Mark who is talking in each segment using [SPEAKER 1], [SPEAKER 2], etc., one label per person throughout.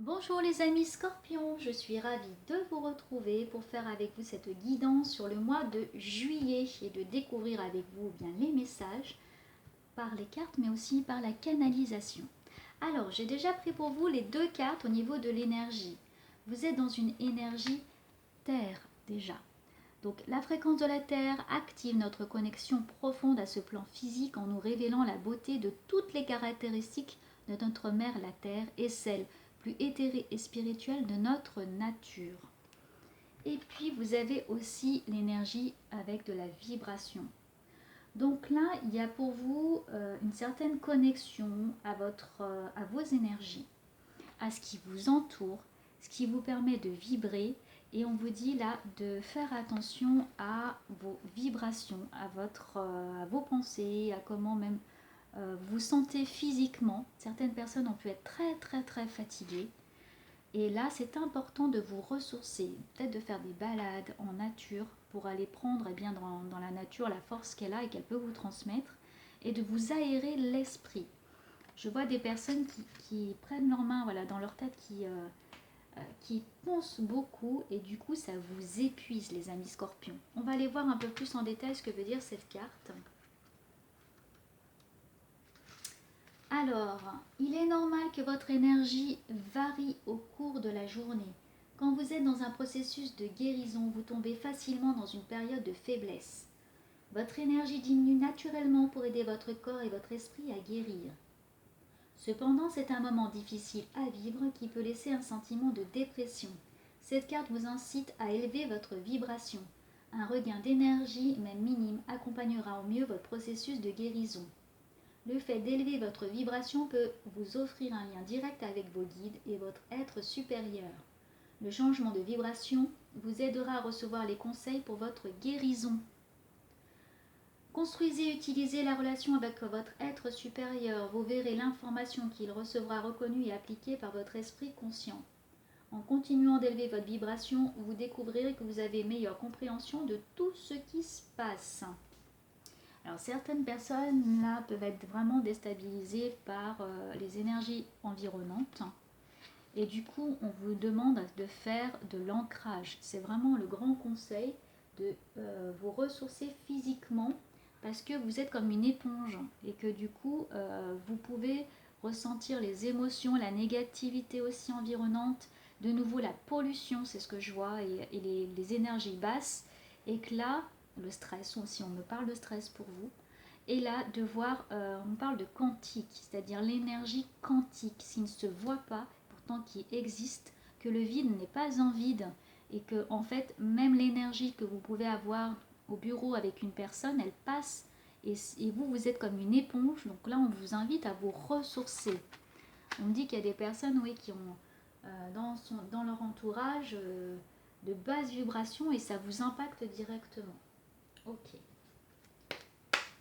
[SPEAKER 1] Bonjour les amis scorpions, je suis ravie de vous retrouver pour faire avec vous cette guidance sur le mois de juillet et de découvrir avec vous bien les messages par les cartes mais aussi par la canalisation. Alors j'ai déjà pris pour vous les deux cartes au niveau de l'énergie. Vous êtes dans une énergie terre déjà. Donc la fréquence de la terre active notre connexion profonde à ce plan physique en nous révélant la beauté de toutes les caractéristiques de notre mère la terre et celle plus éthérée et spirituelle de notre nature. Et puis vous avez aussi l'énergie avec de la vibration. Donc là, il y a pour vous une certaine connexion à vos énergies, à ce qui vous entoure, ce qui vous permet de vibrer. Et on vous dit là de faire attention à vos vibrations, à vos pensées, à comment même vous sentez physiquement. Certaines personnes ont pu être très fatiguées. Et là, c'est important de vous ressourcer, peut-être de faire des balades en nature pour aller prendre bien, dans la nature la force qu'elle a et qu'elle peut vous transmettre et de vous aérer l'esprit. Je vois des personnes qui prennent leurs mains dans leur tête, qui pensent beaucoup et du coup ça vous épuise les amis scorpions. On va aller voir un peu plus en détail ce que veut dire cette carte. Alors, il est normal que votre énergie varie au cours de la journée. Quand vous êtes dans un processus de guérison, vous tombez facilement dans une période de faiblesse. Votre énergie diminue naturellement pour aider votre corps et votre esprit à guérir. Cependant, c'est un moment difficile à vivre qui peut laisser un sentiment de dépression. Cette carte vous incite à élever votre vibration. Un regain d'énergie, même minime, accompagnera au mieux votre processus de guérison. Le fait d'élever votre vibration peut vous offrir un lien direct avec vos guides et votre être supérieur. Le changement de vibration vous aidera à recevoir les conseils pour votre guérison. Construisez et utilisez la relation avec votre être supérieur. Vous verrez l'information qu'il recevra reconnue et appliquée par votre esprit conscient. En continuant d'élever votre vibration, vous découvrirez que vous avez une meilleure compréhension de tout ce qui se passe. Alors certaines personnes là peuvent être vraiment déstabilisées par les énergies environnantes. Et du coup, on vous demande de faire de l'ancrage. C'est vraiment le grand conseil de vous ressourcer physiquement parce que vous êtes comme une éponge et que du coup, vous pouvez ressentir les émotions, la négativité aussi environnante, de nouveau la pollution, c'est ce que je vois, et les énergies basses. Et que là, le stress, si on me parle de stress pour vous, et là, de voir, on parle de quantique, c'est-à-dire l'énergie quantique, qui ne se voit pas, pourtant qui existe, que le vide n'est pas un vide, et que en fait, même l'énergie que vous pouvez avoir au bureau avec une personne, elle passe, et vous, vous êtes comme une éponge, donc là, on vous invite à vous ressourcer. On me dit qu'il y a des personnes, oui, qui ont dans leur entourage de basses vibrations, et ça vous impacte directement. Ok.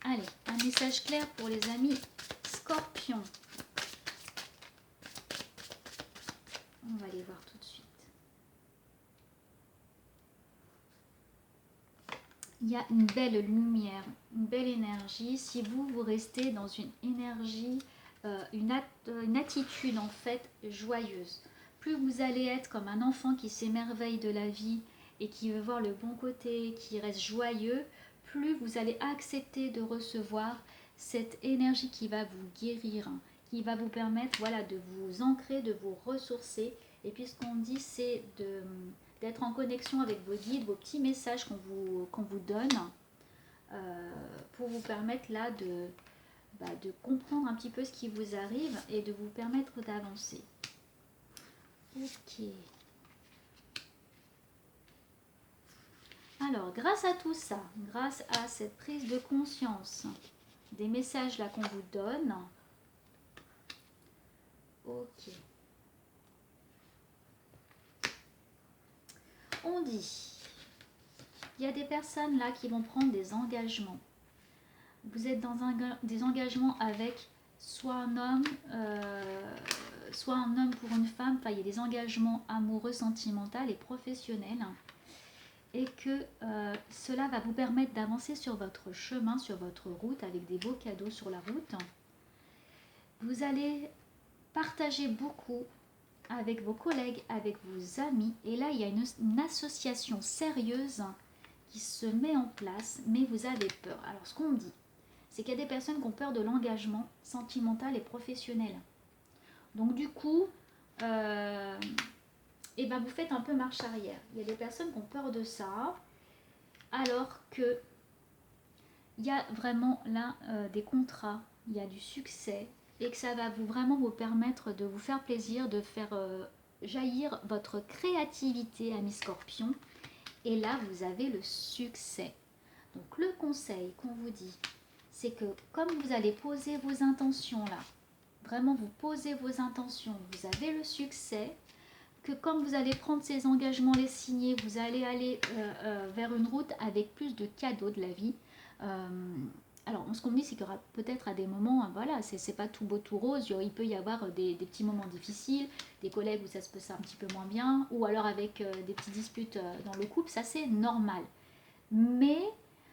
[SPEAKER 1] Allez, un message clair pour les amis scorpions. On va aller voir tout de suite. Il y a une belle lumière, une belle énergie. Si vous restez dans une énergie, une attitude en fait joyeuse, plus vous allez être comme un enfant qui s'émerveille de la vie et qui veut voir le bon côté, qui reste joyeux, plus vous allez accepter de recevoir cette énergie qui va vous guérir, qui va vous permettre de vous ancrer, de vous ressourcer. Et puis ce qu'on dit, c'est d'être en connexion avec vos guides, vos petits messages qu'on vous donne pour vous permettre là de comprendre un petit peu ce qui vous arrive et de vous permettre d'avancer. Ok. Alors, grâce à tout ça, grâce à cette prise de conscience des messages là qu'on vous donne, ok. On dit, il y a des personnes là qui vont prendre des engagements. Vous êtes dans des engagements avec soit un homme pour une femme. Enfin, il y a des engagements amoureux, sentimentaux et professionnels. Et que cela va vous permettre d'avancer sur votre chemin, sur votre route, avec des beaux cadeaux sur la route. Vous allez partager beaucoup avec vos collègues, avec vos amis. Et là, il y a une association sérieuse qui se met en place, mais vous avez peur. Alors, ce qu'on me dit, c'est qu'il y a des personnes qui ont peur de l'engagement sentimental et professionnel. Donc, du coup, et ben, vous faites un peu marche arrière. Il y a des personnes qui ont peur de ça, alors que il y a vraiment là des contrats, il y a du succès, et que ça va vraiment vous permettre de vous faire plaisir, de faire jaillir votre créativité, amis Scorpion. Et là, vous avez le succès. Donc le conseil qu'on vous dit, c'est que comme vous allez poser vos intentions là, vraiment vous posez vos intentions, vous avez le succès, que quand vous allez prendre ces engagements, les signer, vous allez aller vers une route avec plus de cadeaux de la vie. Alors, ce qu'on me dit, c'est qu'il y aura peut-être à des moments, voilà, c'est pas tout beau, tout rose, il peut y avoir des petits moments difficiles, des collègues où ça se passe un petit peu moins bien, ou alors avec des petites disputes dans le couple, ça c'est normal. Mais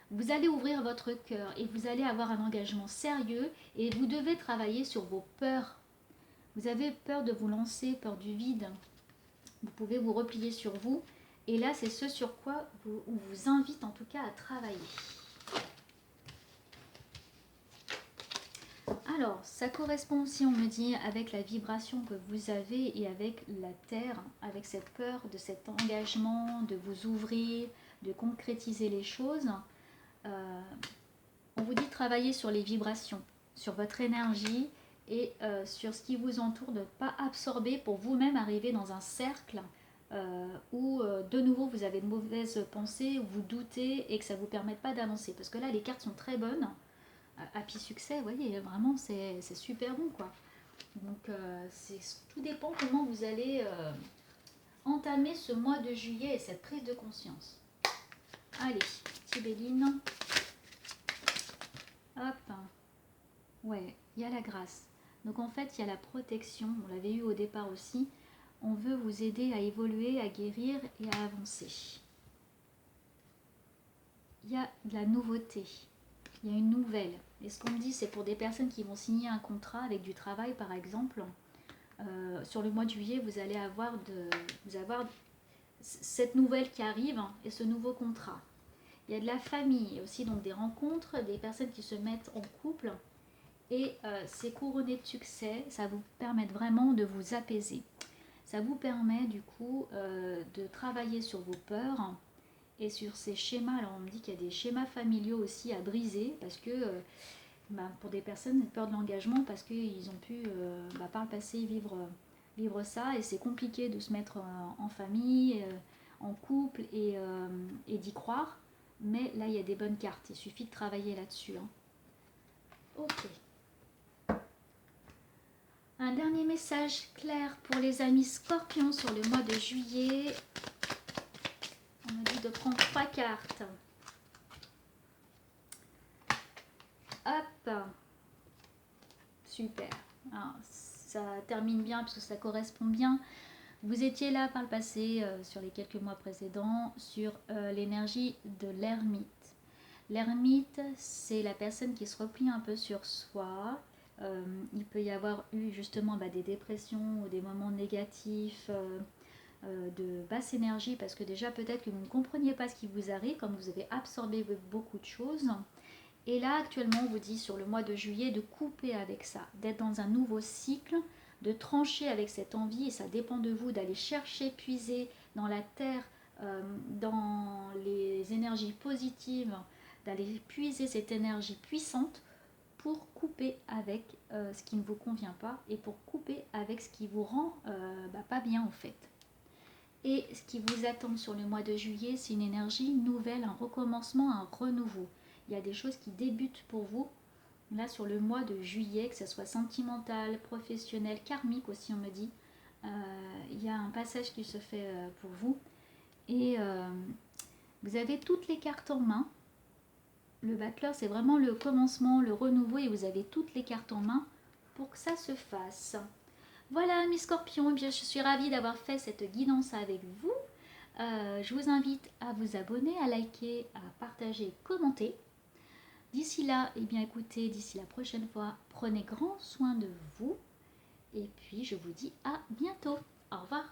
[SPEAKER 1] vous allez ouvrir votre cœur et vous allez avoir un engagement sérieux et vous devez travailler sur vos peurs. Vous avez peur de vous lancer, peur du vide. Vous pouvez vous replier sur vous. Et là, c'est ce sur quoi on vous invite en tout cas à travailler. Alors, ça correspond aussi, on me dit, avec la vibration que vous avez et avec la Terre, avec cette peur de cet engagement, de vous ouvrir, de concrétiser les choses. On vous dit de travailler sur les vibrations, sur votre énergie et sur ce qui vous entoure, de ne pas absorber pour vous-même arriver dans un cercle où de nouveau vous avez de mauvaises pensées, où vous doutez et que ça ne vous permette pas d'avancer. Parce que là, les cartes sont très bonnes. Happy succès, vous voyez, vraiment c'est super bon quoi. Donc tout dépend comment vous allez entamer ce mois de juillet et cette prise de conscience. Allez, Tibéline. Hop. Ouais, il y a la grâce. Donc en fait, il y a la protection. On l'avait eu au départ aussi. On veut vous aider à évoluer, à guérir et à avancer. Il y a de la nouveauté. Il y a une nouvelle. Et ce qu'on me dit, c'est pour des personnes qui vont signer un contrat avec du travail, par exemple. Sur le mois de juillet, vous allez avoir cette nouvelle qui arrive et ce nouveau contrat. Il y a de la famille, aussi donc des rencontres, des personnes qui se mettent en couple. Et c'est couronné de succès, ça vous permet vraiment de vous apaiser. Ça vous permet du coup de travailler sur vos peurs et sur ces schémas. Alors on me dit qu'il y a des schémas familiaux aussi à briser parce que pour des personnes, peur de l'engagement parce qu'ils ont pu par le passé vivre ça et c'est compliqué de se mettre en famille, en couple et d'y croire. Mais là il y a des bonnes cartes, il suffit de travailler là-dessus. Hein. Ok. Un dernier message clair pour les amis Scorpions sur le mois de juillet. On me dit de prendre 3 cartes. Hop. Super. Alors, ça termine bien parce que ça correspond bien. Vous étiez là par le passé, sur les quelques mois précédents, sur l'énergie de l'ermite. L'ermite, c'est la personne qui se replie un peu sur soi. Il peut y avoir eu justement des dépressions ou des moments négatifs de basse énergie parce que déjà peut-être que vous ne compreniez pas ce qui vous arrive comme vous avez absorbé beaucoup de choses. Et là actuellement on vous dit sur le mois de juillet de couper avec ça, d'être dans un nouveau cycle, de trancher avec cette envie et ça dépend de vous d'aller chercher, puiser dans la terre, dans les énergies positives, d'aller puiser cette énergie puissante pour couper avec ce qui ne vous convient pas et pour couper avec ce qui vous rend pas bien en fait. Et ce qui vous attend sur le mois de juillet, c'est une énergie nouvelle, un recommencement, un renouveau. Il y a des choses qui débutent pour vous, là sur le mois de juillet, que ce soit sentimental, professionnel, karmique aussi on me dit. Il y a un passage qui se fait pour vous. Et vous avez toutes les cartes en main. Le battleur, c'est vraiment le commencement, le renouveau, et vous avez toutes les cartes en main pour que ça se fasse. Voilà mes scorpions, eh bien, je suis ravie d'avoir fait cette guidance avec vous. Je vous invite à vous abonner, à liker, à partager, commenter. D'ici là, eh bien écoutez, d'ici la prochaine fois, prenez grand soin de vous. Et puis je vous dis à bientôt. Au revoir.